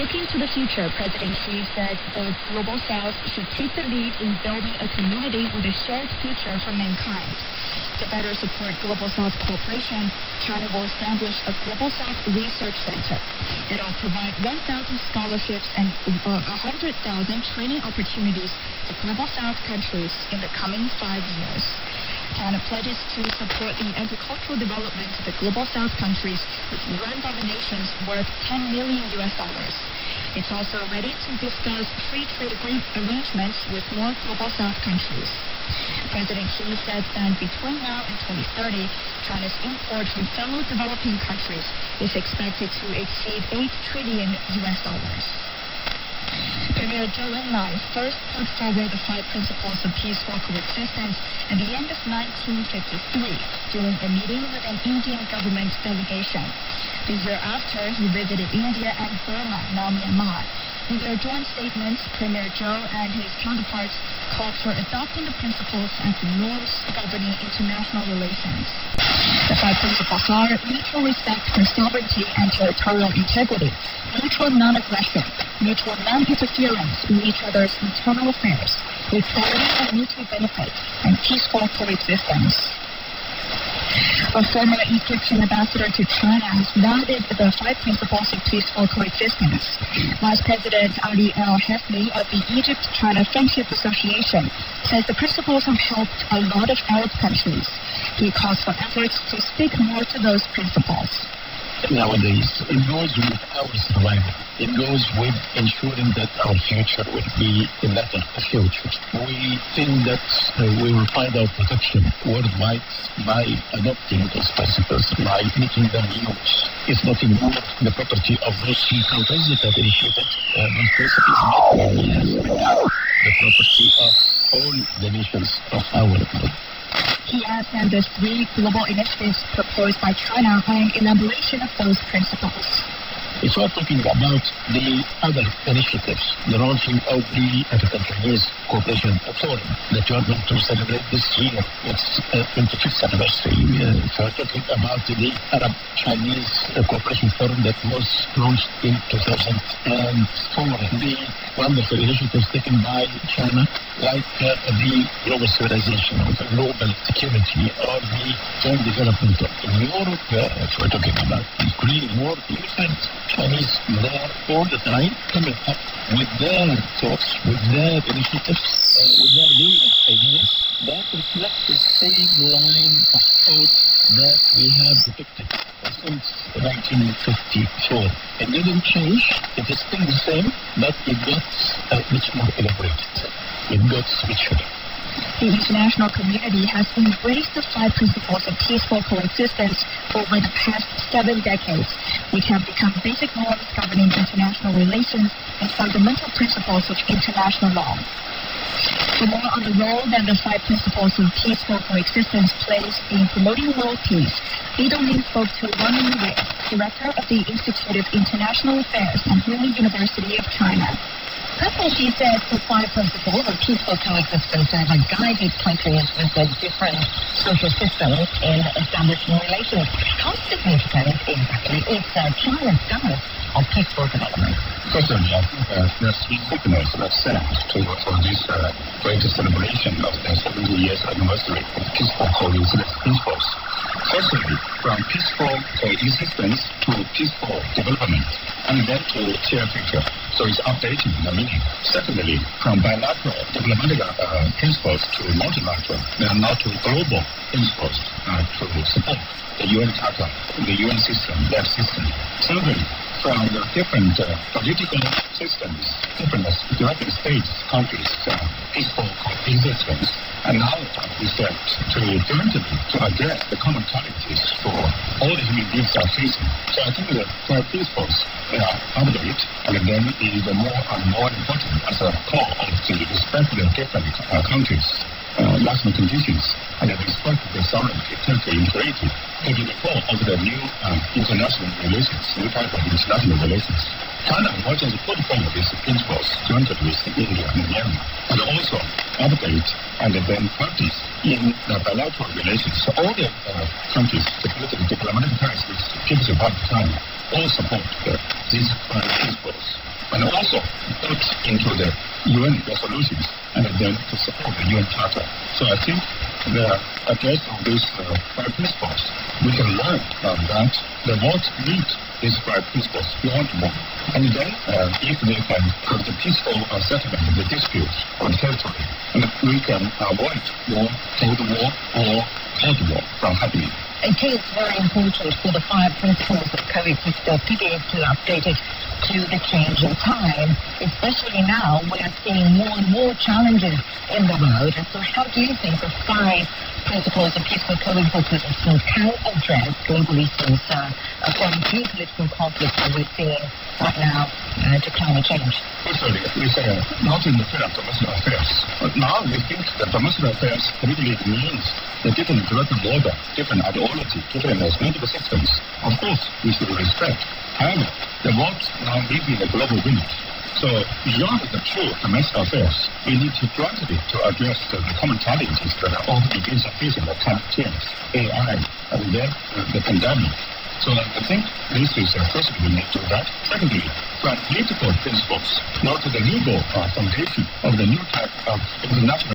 Looking to the future, President Xi said the Global South should take the lead in building a community with a shared future for mankind. To better support Global South cooperation, China will establish a Global South Research Center. It will provide 1,000 scholarships and 100,000 training opportunities for Global South countries in the coming 5 years. China pledges to support the agricultural development of the Global South countries with UN donations worth $10 million. It's also ready to discuss free trade arrangements with more Global South countries. President Xi said that between now and 2030, China's import from fellow developing countries is expected to exceed $8 trillion. Premier Zhou Enlai first put forward the 5 principles of peaceful coexistence at the end of 1953 during a meeting with an Indian government delegation. The year after, he visited India and Burma, now Myanmar. In their joint statements, Premier Zhou and his counterparts called for adopting the principles as the norms governing international relations. The 5 principles are mutual respect for sovereignty and territorial integrity, mutual non-aggression, mutual non-interference in each other's internal affairs, equality and mutual benefit, and peaceful coexistence. A former Egyptian ambassador to China has lauded the 5 principles of peaceful coexistence. Vice President Ali El-Hefni of the Egypt-China Friendship Association says the principles have helped a lot of Arab countries. He calls for efforts to stick more to those principles. Nowadays, it goes with our survival. It goes with ensuring that our future will be a better future. We think that we will find our protection worldwide by adopting those principles, by making them use. It's not anymore the property of those 3 countries that have initiated these principles, but the property of all the nations of our world. He adds that the 3 global initiatives proposed by China are an elaboration of those principles. If we're talking about the other initiatives, the launching of the African-Chinese Cooperation Forum that we are going to celebrate this year, its 25th anniversary. If we're talking about the Arab-Chinese Cooperation Forum that was launched in 2004, the wonderful initiatives taken by China, like the global civilization, the global security, or the joint development in Europe. If we're talking about the Korean War, you find Chinese there all the time coming up with their thoughts, with their initiatives, with their brilliant ideas that reflect the same line of thought that we have depicted since 1954. It didn't change, it is still the same, but it got much more elaborated. It got richer. The international community has embraced the 5 principles of peaceful coexistence over the past 7 decades, which have become basic norms governing international relations and fundamental principles of international law. For more on the role that the 5 principles of peaceful coexistence plays in promoting world peace, Li Dongling spoke to Wang Yue, Director of the Institute of International Affairs at Yunnan University of China. President Xi says the 5 principles of peaceful coexistence have guided countries with different social systems in establishing relations. How significant exactly is China's stance on peaceful development? Firstly, I think there's 3 signals that sent for this great celebration of the 70 years anniversary of peaceful coexistence principles. Firstly, from peaceful coexistence to peaceful development, and then to shared future. So it's updating the meaning. Secondly, from bilateral diplomatic principles to multilateral, and now to global principles to support the UN Charter, the UN system, that system. Thirdly, from the different political systems, different United States countries, peaceful coexistence, and now we start to jointly to address the common challenges for all the human beings are facing. So I think the 5 principles are updated, and then is more and more important as a core of the respect of different countries' national conditions, and the respect of the sovereignty, territorial integrity, to be the core of the new international relations, new type of international relations. China wanted to put forward these principles jointly with India and Myanmar, and also update and then practice in the bilateral relations. So all the countries, the diplomatic ties with People's Republic of China, all support these 5 principles. and also put into the UN resolutions and then to support the UN Charter. So I think the address of these five principles, we can learn that the world needs these five principles more and more. And then if they can have the peaceful settlement of the disputes on territory, and we can avoid war, cold war, or cold war from happening. It is very important for the five principles of coexistence to be able to update it to the changing time, especially now we are seeing more and more challenges in the world. And so how do you think the five principles of peaceful coexistence can address global issues from geopolitical conflicts that we're seeing right now to climate change? Firstly, we say not in the field of domestic affairs. But now we think that domestic affairs politically means the different development order, different ideology, different political systems. Of course, we should respect. However, the world now lives in a global village. So beyond the pure domestic affairs, we need to gradually to address the common challenges that are often facing the climate change, AI, and then the pandemic. So I think this is firstly we need to do that. Secondly, from political principles, now to the legal foundation of the new type of international